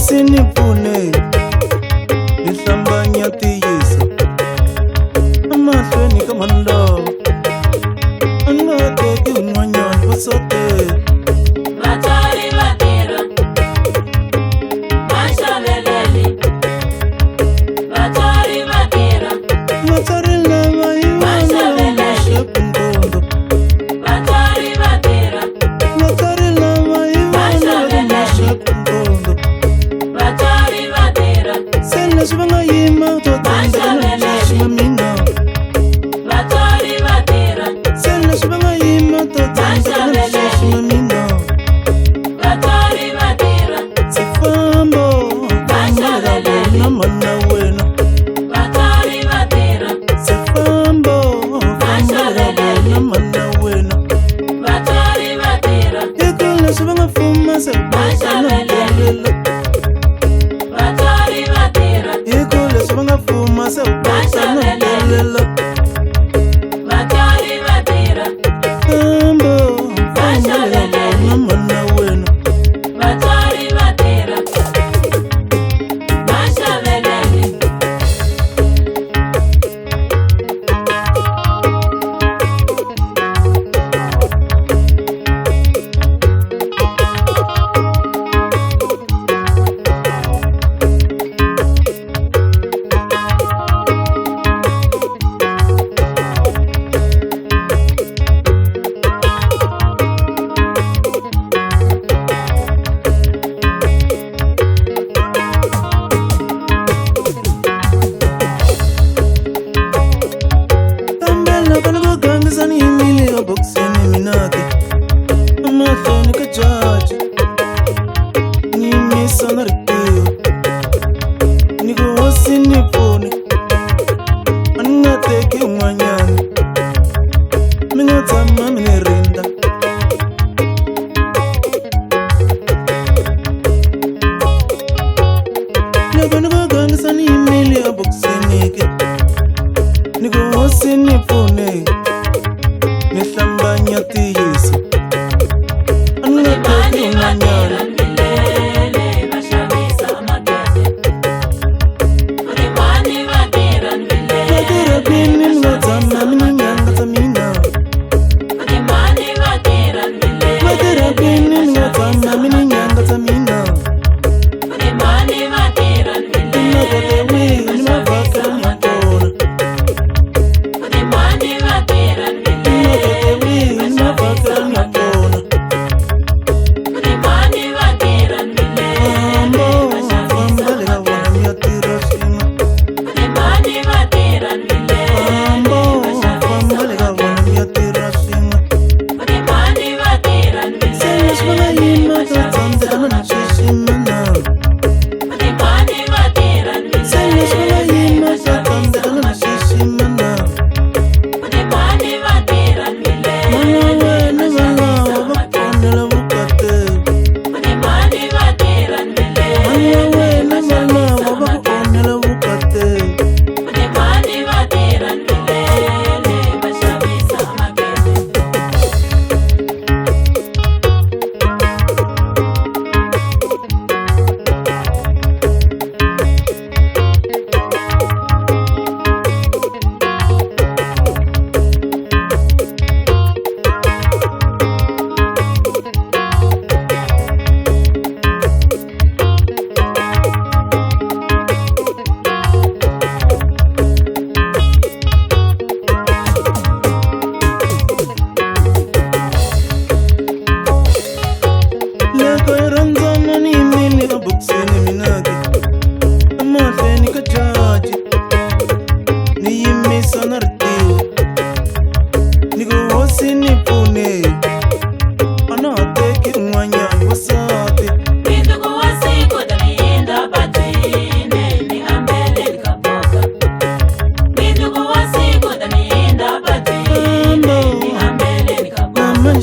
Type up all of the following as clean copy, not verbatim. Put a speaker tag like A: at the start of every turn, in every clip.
A: Sinipune nihlambanya tiyisa amahlweni kamandla angateki un'wanyana vasote
B: vatswari va tirha vaxaveleli vatswari va tirha
A: vatswari lava hi vana maxepungondo
B: vatswari va tirha
A: vatswari lava hi vana maxepungondo
B: vatswari va tirha
A: se leswi va nga yima totandakanalexima mina
B: vatswari va tirha
A: se leswi va nga yima totandakanalexima mina
B: vatswari va tirha
A: sifambo na mana wena
B: vatswari va tirha
A: sifambo na mana wena
B: vatswari va tirha
A: eka leswi va nga fuma se vaxavelela
B: vatswari va tirha
A: eka leswi va nga fuma se vaxavelela
B: vatswari va tirha
A: sifambo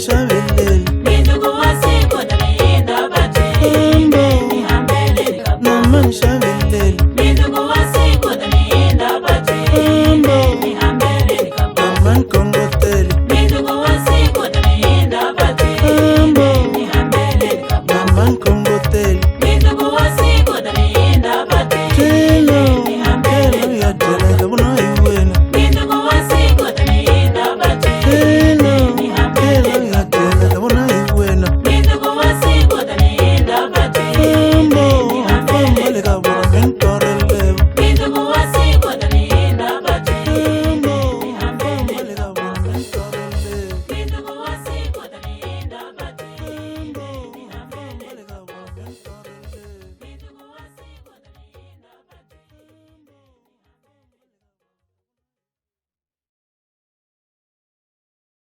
A: bashabele